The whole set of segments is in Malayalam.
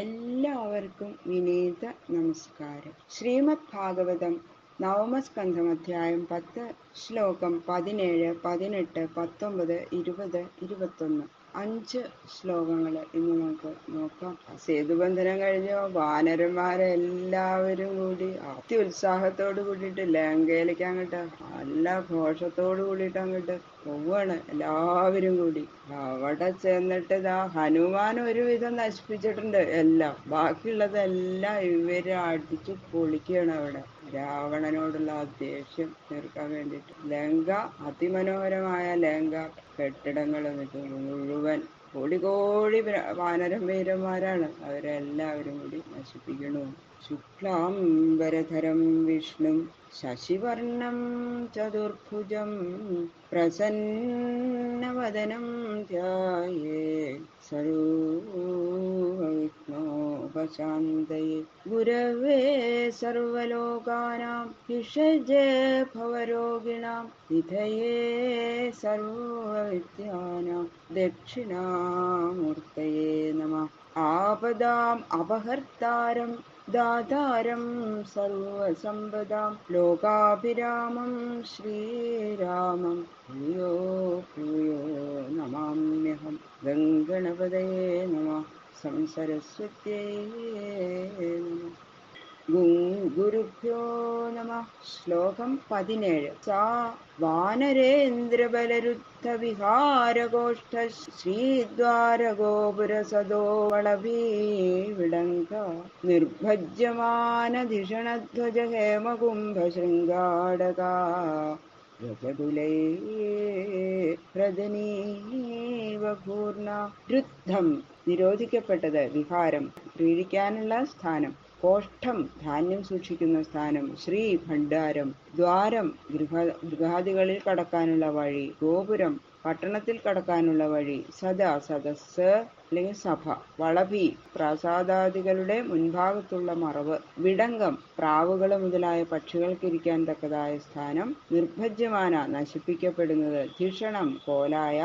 എല്ലാവർക്കും വിനീത നമസ്കാരം. ശ്രീമദ് ഭാഗവതം നവമസ്കന്ധം അധ്യായം 10 ശ്ലോകം 17, 18, 19, 20, 21 5 ശ്ലോകങ്ങൾ ഇന്ന് നമുക്ക് നോക്കാം. സേതുബന്ധനം കഴിഞ്ഞ വാനരന്മാരെല്ലാവരും കൂടി അത്യുത്സാഹത്തോട് കൂടിയിട്ട് ലങ്കയിലേക്ക് അങ്ങോട്ട് നല്ല ഘോഷത്തോട് കൂടിയിട്ട് അങ്ങോട്ട് പോവാണ് എല്ലാവരും കൂടി. അവിടെ ചെന്നിട്ട് ഹനുമാൻ ഒരുവിധം നശിപ്പിച്ചിട്ടുണ്ട് എല്ലാം. ബാക്കിയുള്ളതെല്ലാം ഇവര് അടിച്ചു പൊളിക്കുകയാണ് അവിടെ രാവണനോടുള്ള ആ ദേഷ്യം തീർക്കാൻ വേണ്ടിയിട്ട്. ലങ്ക അതിമനോഹരമായ ലങ്ക കെട്ടിടങ്ങൾ മുഴുവൻ കോടി വാനരം വീരന്മാരാണ്. അവരെല്ലാവരും കൂടി നശിപ്പിക്കണു. ശുക്ലാംബരധരം വിഷ്ണു ശശിവർണം ചതുർഭുജം പ്രസന്നവദനം ധ്യായേ സർവവിഘ്നോപശാന്തയേ ഗുരവേ സർവലോകാനാം ഭിഷജേ ഭവരോഗിണാം നിധയേ സർവവിദ്യാനാം ദക്ഷിണാമൂർത്തയേ നമഃ. ആപദാം അപഹർത്താരം ദാതാരം സർവസമ്പദാം ലോകാഭിരാമം ശ്രീരാമം ഭൂയോ ഭൂയോ നമാമ്യഹം. ഗംഗണപതയേ നമഃ. സംസരസ്വത്യേ നമഃ. ഗുരുഭ്യോ നമഃ. ശ്ലോകം 17. സാ വാനരേന്ദ്രബലരുദ്ധ വിഹാരഗോഷ്ഠ ശ്രീദ്വാരഗോപുരസദോ വളഭീവിടങ്ക നിർഭജ്യമാനധിഷണധ്വജ ഹേമകുംഭ ശൃംഗാടകാ രജതുലൈ പ്രദനീവപൂർണ. രുദ്ധം നിരോധിക്കപ്പെട്ടത്, വിഹാരം ക്രീഡിക്കാനുള്ള സ്ഥാനം, കോഷ്ഠം ധാന്യം സൂക്ഷിക്കുന്ന സ്ഥാനം, ശ്രീ ഭണ്ഡാരം, ദ്വാരം ഗൃഹാദികളിൽ കടക്കാനുള്ള വഴി, ഗോപുരം പട്ടണത്തിൽ കടക്കാനുള്ള വഴി, സദാ സദസ് അല്ലെങ്കിൽ സഭ, വളഭി പ്രാസാദാദികളുടെ മുൻഭാഗത്തുള്ള മറവ്, വിടങ്കം പ്രാവുകൾ മുതലായ പക്ഷികൾക്കിരിക്കാൻ തക്കതായ സ്ഥാനം, നിർഭജ്യമാന നശിപ്പിക്കപ്പെടുന്നത്, ധിഷണം കോലായ,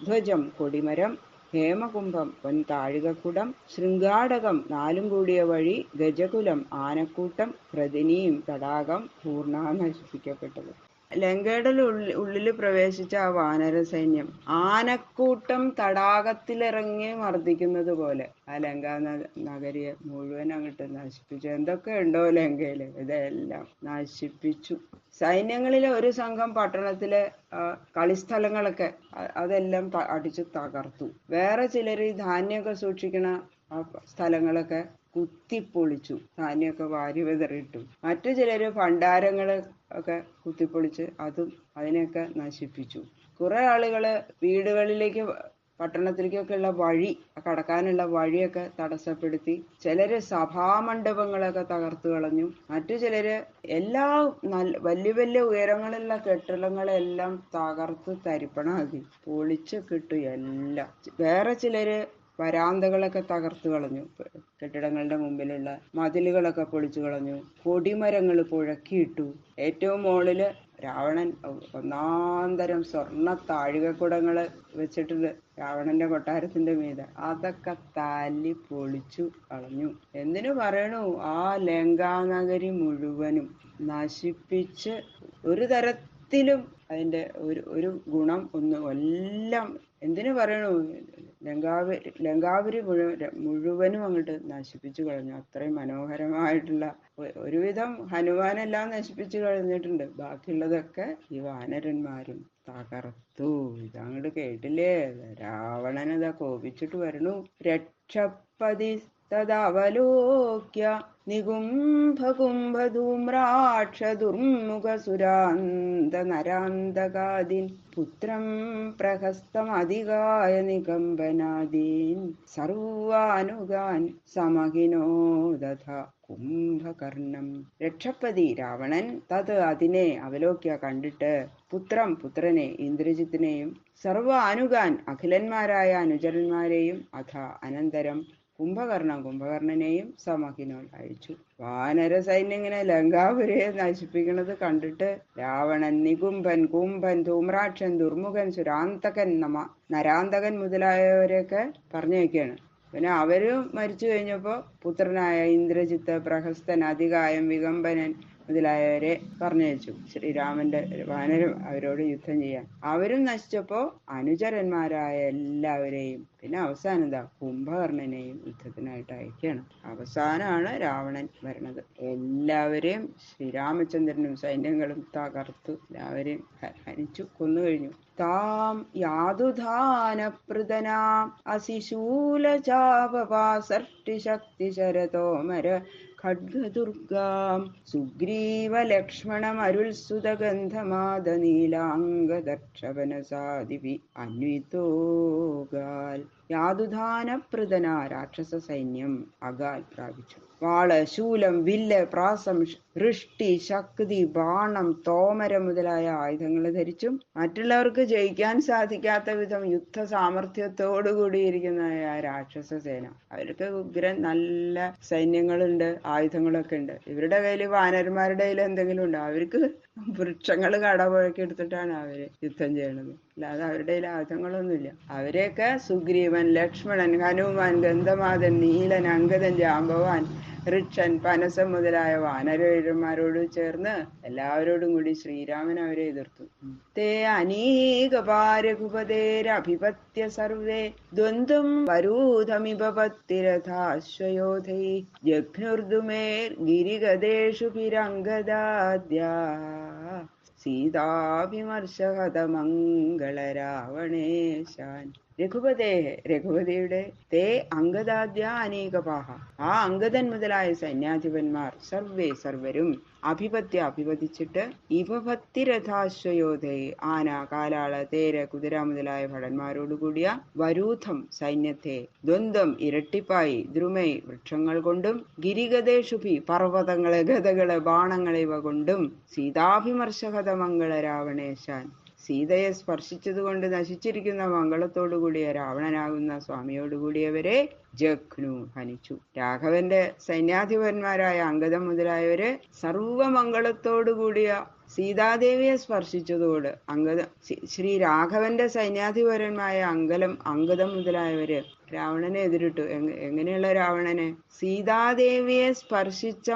ധ്വജം കൊടിമരം, ഹേമകുംഭം പൊൻതാഴികക്കുടം, ശൃംഗാടകം നാലും കൂടിയ വഴി, ഗജകുലം ആനക്കൂട്ടം, പ്രദിനിയും തടാകം പൂർണ്ണ നശിപ്പിക്കപ്പെട്ടത്. ലങ്കയുടെ ഉള്ളിൽ പ്രവേശിച്ച ആ വാനര സൈന്യം ആനക്കൂട്ടം തടാകത്തിലിറങ്ങി മർദ്ദിക്കുന്നത് പോലെ ആ ലങ്കാ നഗരിയെ മുഴുവൻ അങ്ങോട്ട് നശിപ്പിച്ചു. എന്തൊക്കെ ഉണ്ടോ ലങ്കയില് ഇതെല്ലാം നശിപ്പിച്ചു. സൈന്യങ്ങളിലെ ഒരു സംഘം പട്ടണത്തിലെ കളിസ്ഥലങ്ങളൊക്കെ അതെല്ലാം അടിച്ചു തകർത്തു. വേറെ ചിലർ ഈ ധാന്യമൊക്കെ സൂക്ഷിക്കണ ആ സ്ഥലങ്ങളൊക്കെ കുത്തിപ്പൊളിച്ചു, ധാന്യമൊക്കെ വാരി വിതറിയിട്ടു. മറ്റു ചിലര് ഭണ്ഡാരങ്ങള് ഒക്കെ കുത്തിപ്പൊളിച്ച് അതിനെയൊക്കെ നശിപ്പിച്ചു. കുറെ ആളുകള് വീടുകളിലേക്ക് പട്ടണത്തിലേക്കൊക്കെ ഉള്ള വഴി, കടക്കാനുള്ള വഴിയൊക്കെ തടസ്സപ്പെടുത്തി. ചിലര് സഭാമണ്ഡപങ്ങളൊക്കെ തകർത്തു കളഞ്ഞു. മറ്റു ചിലര് എല്ലാ വലിയ വലിയ ഉയരങ്ങളുള്ള കെട്ടിടങ്ങളെല്ലാം തകർത്ത് തരിപ്പണമാക്കി പൊളിച്ചൊക്കെ ഇട്ടു എല്ലാം. വേറെ ചിലര് വരാന്തകളൊക്കെ തകർത്തു കളഞ്ഞു, കെട്ടിടങ്ങളുടെ മുമ്പിലുള്ള മതിലുകളൊക്കെ പൊളിച്ചു കളഞ്ഞു, കൊടിമരങ്ങൾ പുഴക്കിയിട്ടു. ഏറ്റവും മുകളില് രാവണൻ ഒന്നാന്തരം സ്വർണ്ണ താഴികക്കുടങ്ങള് വെച്ചിട്ടുണ്ട് രാവണന്റെ കൊട്ടാരത്തിന്റെ മീതെ. അതൊക്കെ തല്ലി പൊളിച്ചു കളഞ്ഞു. എന്തിനു പറയണു, ആ ലങ്കാനഗരി മുഴുവനും നശിപ്പിച്ച് ഒരു തരത്തിലും അതിന്റെ ഒരു ഗുണം എല്ലാം എന്തിനു പറയണു, ലങ്കാപുരി മുഴുവനും അങ്ങോട്ട് നശിപ്പിച്ചു കളഞ്ഞു. അത്രയും മനോഹരമായിട്ടുള്ള ഒരുവിധം ഹനുമാനെല്ലാം നശിപ്പിച്ചു കളഞ്ഞിട്ടുണ്ട്. ബാക്കിയുള്ളതൊക്കെ ഈ വാനരന്മാരും തകർത്തു. ഇതങ്ങോട്ട് കേട്ടില്ലേ, രാവണനതാ കോപിച്ചിട്ട് വരണു. രക്ഷപതി തദവലോക്യ നികുംഭകുംഭധൂമ്രാക്ഷദുർമുഖസുരാന്ത നരാന്തകാദീൻ പുത്രം പ്രഹസ്തമധികായ നികമ്പനാദീൻ സർവാനുഗാൻ സമഹിനോ ദധ കുംഭകർണം. രക്ഷപതി രാവണൻ തത് അതിനെ അവലോക്യ കണ്ടിട്ട്, പുത്രനെ ഇന്ദ്രജിത്തിനെയും, സർവ അനുഗാൻ അഖിലന്മാരായ അനുചരന്മാരെയും, അഥ അനന്തരം കുംഭകർണനെയും സമഹിനോൻ അഴിച്ചു. വാനര സൈന്യം ഇങ്ങനെ ലങ്കാപുരിയെ നശിപ്പിക്കുന്നത് കണ്ടിട്ട് രാവണൻ നികുംഭൻ, കുംഭൻ, ധൂമ്രാക്ഷൻ, ദുർമുഖൻ, സുരാന്തകൻ, നരാന്തകൻ മുതലായവരെയൊക്കെ പറഞ്ഞു വയ്ക്കുകയാണ്. പിന്നെ അവര് മരിച്ചു കഴിഞ്ഞപ്പോ പുത്രനായ ഇന്ദ്രജിത്ത്, പ്രഹസ്തൻ, അതികായം, വികമ്പനൻ മുതലായവരെ പറഞ്ഞയച്ചു ശ്രീരാമന്റെ വാനരം അവരോട് യുദ്ധം ചെയ്യാൻ. അവരും നശിച്ചപ്പോ അനുചരന്മാരായ എല്ലാവരെയും, പിന്നെ അവസാനം എന്താ, കുംഭകർണനെയും യുദ്ധത്തിനായിട്ട് അയക്കുകയാണ്. അവസാനമാണ് രാവണൻ വരണത്. എല്ലാവരെയും ശ്രീരാമചന്ദ്രനും സൈന്യങ്ങളും തകർത്തു, എല്ലാവരെയും ഹനിച്ചു, കൊന്നുകഴിഞ്ഞു. താം യാതുധാനപ്രദനാം അസിശൂലചാപവാസർട്ടിശക്തിശരതോമര ഖഡ്ഗദുർഗാം സുഗ്രീവലക്ഷ്മണമരുത്സുതഗന്ധമാദനീലാംഗദക്ഷപനസാദിഭി അന്വിതോഗാൽ. യാതുധാനപ്രദന രാക്ഷസ സൈന്യം അകാൽ പ്രാപിച്ചു. വാള്, ശൂലം, വില്ല്, പ്രാസം, വൃഷ്ടി, ശക്തി, ബാണം, തോമരം മുതലായ ആയുധങ്ങൾ ധരിച്ചും മറ്റുള്ളവർക്ക് ജയിക്കാൻ സാധിക്കാത്ത വിധം യുദ്ധ സാമർഥ്യത്തോടുകൂടിയിരിക്കുന്ന ആ രാക്ഷസ സേന. അവർക്ക് ഉഗ്രൻ നല്ല സൈന്യങ്ങളുണ്ട്, ആയുധങ്ങളൊക്കെ ഉണ്ട്. ഇവരുടെ കയ്യിൽ, വാനരന്മാരുടെ കയ്യിൽ എന്തെങ്കിലും ഉണ്ടോ? അവർക്ക് വൃക്ഷങ്ങൾ കടപുഴക്കി എടുത്തിട്ടാണ് അവര് യുദ്ധം ചെയ്യണത്, അല്ലാതെ അവരുടെ കയ്യിൽ ആയുധങ്ങളൊന്നുമില്ല. അവരെയൊക്കെ സുഗ്രീവൻ, ലക്ഷ്മണൻ, ഹനുമാൻ, ഗന്ധമാദൻ, നീലൻ, അംഗദൻ, ജാമ്പവാൻ, ഋക്ഷൻ, പനസം മുതലായ വാനരവീരന്മാരോട് ചേർന്ന് എല്ലാവരോടും കൂടി ശ്രീരാമൻ അവരെ എതിർത്തു. തേ അനീകപാരഘുപതേരഭിപത്യ സർവേ ദ്വന്ദ്വം വരൂഥമിപപത്തിരഥാശ്വയോധൈ ജഘ്നുർദുമേർ ഗിരിഗദേഷു പിരംഗദാദ്യാ സീതാഭിമർശഹതമംഗളരാവണേശാൻ. രഘുപതിയുടെ തേ അംഗദാദ്യ അനേകപാഹ, ആ അംഗദൻ മുതലായ സൈന്യാധിപന്മാർ, സർവേ സർവരും, അഭിപത്തിച്ചിട്ട്, ഇവഭത്തിരഥാശ്വയോധേ ആന, കാലാള, തേര, കുതിര മുതലായ ഭടന്മാരോടുകൂടിയ വരൂഥം സൈന്യത്തെ, ദ്വന്ദ്വം ഇരട്ടിപ്പായി, ദ്രുമൈ വൃക്ഷങ്ങൾ കൊണ്ടും, ഗിരിഗതേഷുഭി പർവ്വതങ്ങളെ, ഗതകള്, ബാണങ്ങളെ ഇവ കൊണ്ടും, സീതാഭിമർശഹത മംഗള രാവണേശാൻ, സീതയെ സ്പർശിച്ചതുകൊണ്ട് നശിച്ചിരിക്കുന്ന മംഗളത്തോടുകൂടിയ രാവണനാകുന്ന സ്വാമിയോടുകൂടിയവരെ ജഘ്നു ഹനിച്ചു. രാഘവന്റെ സൈന്യാധിപന്മാരായ അംഗദം മുതലായവര് സർവമംഗളത്തോടുകൂടിയ സീതാദേവിയെ സ്പർശിച്ചതോട് ശ്രീ രാഘവന്റെ സൈന്യാധിപരന്മായ അംഗദം മുതലായവര് രാവണനെ എതിരിട്ടു. എങ്ങനെയുള്ള രാവണനെ? സീതാദേവിയെ സ്പർശിച്ച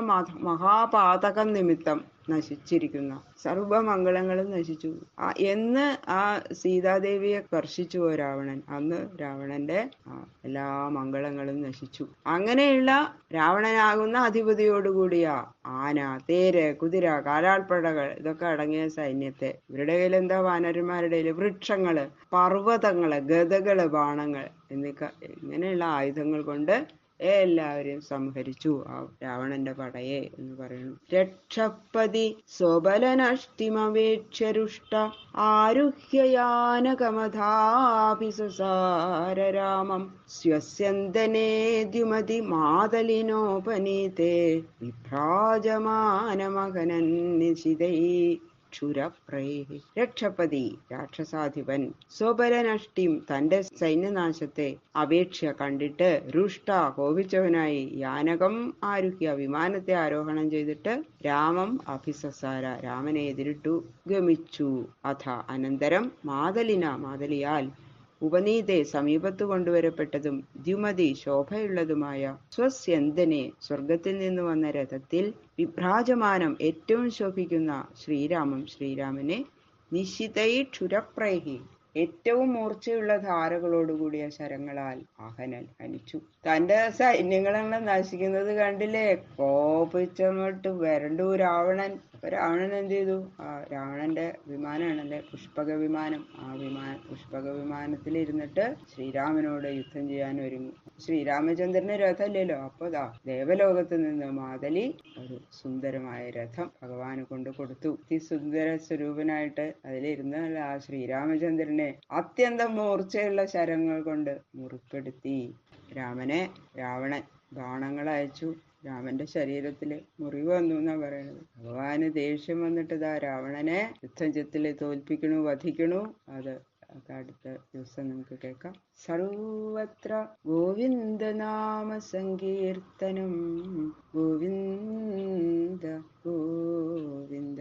മഹാപാതകം നിമിത്തം നശിച്ചിരിക്കുന്ന സർവമംഗളങ്ങളും നശിച്ചു എന്ന് ആ സീതാദേവിയെ സ്പർശിച്ചു രാവണൻ. അന്ന് രാവണന്റെ എല്ലാ മംഗളങ്ങളും നശിച്ചു. അങ്ങനെയുള്ള രാവണനാകുന്ന അധിപതിയോടുകൂടിയ ആന, തേര്, കുതിര, കാലാൾപ്പടകൾ ഇതൊക്കെ അടങ്ങിയ സൈന്യത്തെ, ഇവരുടെ കയ്യിൽ എന്താ, വാനരന്മാരുടെ കയ്യിൽ വൃക്ഷങ്ങള്, പർവ്വതങ്ങള്, ഗതകള്, ബാണങ്ങൾ ഇങ്ങനെയുള്ള ആയുധങ്ങൾ കൊണ്ട് എല്ലാവരെയും സംഹരിച്ചു ആ രാവണന്റെ പടയെ എന്ന് പറയുന്നു. രക്ഷപതി സ്വബലനഷ്ടിമവേക്ഷ്യരുഷ്ട ആരുഹ്യയാനകമഥാഭിസസാര രാമം സ്വസ്യന്തനേ ദ്യുമതി മാതലിനോപനീതേ വിഭ്രാജമാനമകനൻ നിശിതൈ ക്ഷുരപ്രേഹി. രക്ഷപതി രാക്ഷസാധിപൻ, സ്വബലനഷ്ടിം തന്റെ സൈന്യനാശത്തെ അപേക്ഷ കണ്ടിട്ട്, രുഷ്ട കോപിച്ചവനായി, യാനകം ആരുഹ്യ വിമാനത്തെ ആരോഹണം ചെയ്തിട്ട്, രാമം അഭിസസാര രാമനെ എതിരിട്ടു ഗമിച്ചു. അഥ അനന്തരം മാതലിയാൽ ഉപനീതെ സമീപത്തു കൊണ്ടുവരപ്പെട്ടതും ദ്യുമതി ശോഭയുള്ളതുമായ സ്വസ്യന്തനെ സ്വർഗത്തിൽ നിന്ന് വന്ന രഥത്തിൽ വിഭ്രാജമാനം ഏറ്റവും ശോഭിക്കുന്ന ശ്രീരാമനെ നിശിതൈ ക്ഷുരപ്രേഹി ഏറ്റവും മൂർച്ചയുള്ള ധാരകളോടുകൂടിയ ശരങ്ങളാൽ ആഹനൻ ഹനിച്ചു. തന്റെ സൈന്യങ്ങളെല്ലാം നശിക്കുന്നത് കണ്ടില്ലേ, കോപിച്ചങ്ങോട്ട് വരണ്ടു രാവണൻ. രാവണൻ എന്ത് ചെയ്തു? രാവണന്റെ വിമാനമാണല്ലേ പുഷ്പക വിമാനം. പുഷ്പക വിമാനത്തിൽ ഇരുന്നിട്ട് ശ്രീരാമനോട് യുദ്ധം ചെയ്യാൻ ഒരുങ്ങി. ശ്രീരാമചന്ദ്രന് രഥമില്ലല്ലോ. അപ്പൊ ദേവലോകത്ത് നിന്ന് മാതലി ഒരു സുന്ദരമായ രഥം ഭഗവാന് കൊണ്ട് കൊടുത്തു. സുന്ദര സ്വരൂപനായിട്ട് അതിലിരുന്ന ആ ശ്രീരാമചന്ദ്രനെ അത്യന്തം മൂർച്ചയുള്ള ശരങ്ങൾ കൊണ്ട് മുറിപ്പെടുത്തി. രാവണൻ ബാണങ്ങൾ അയച്ചു. രാമന്റെ ശരീരത്തില് മുറിവ് വന്നു എന്നാ പറയണത്. ഭഗവാന് ദേഷ്യം വന്നിട്ട് രാവണനെ യുദ്ധത്തില് തോൽപ്പിക്കണു, വധിക്കണു. അത് അടുത്ത ദിവസം നമുക്ക് കേൾക്കാം. സർവത്ര ഗോവിന്ദ നാമ സങ്കീർത്തനം. ഗോവിന്ദ ഗോവിന്ദ.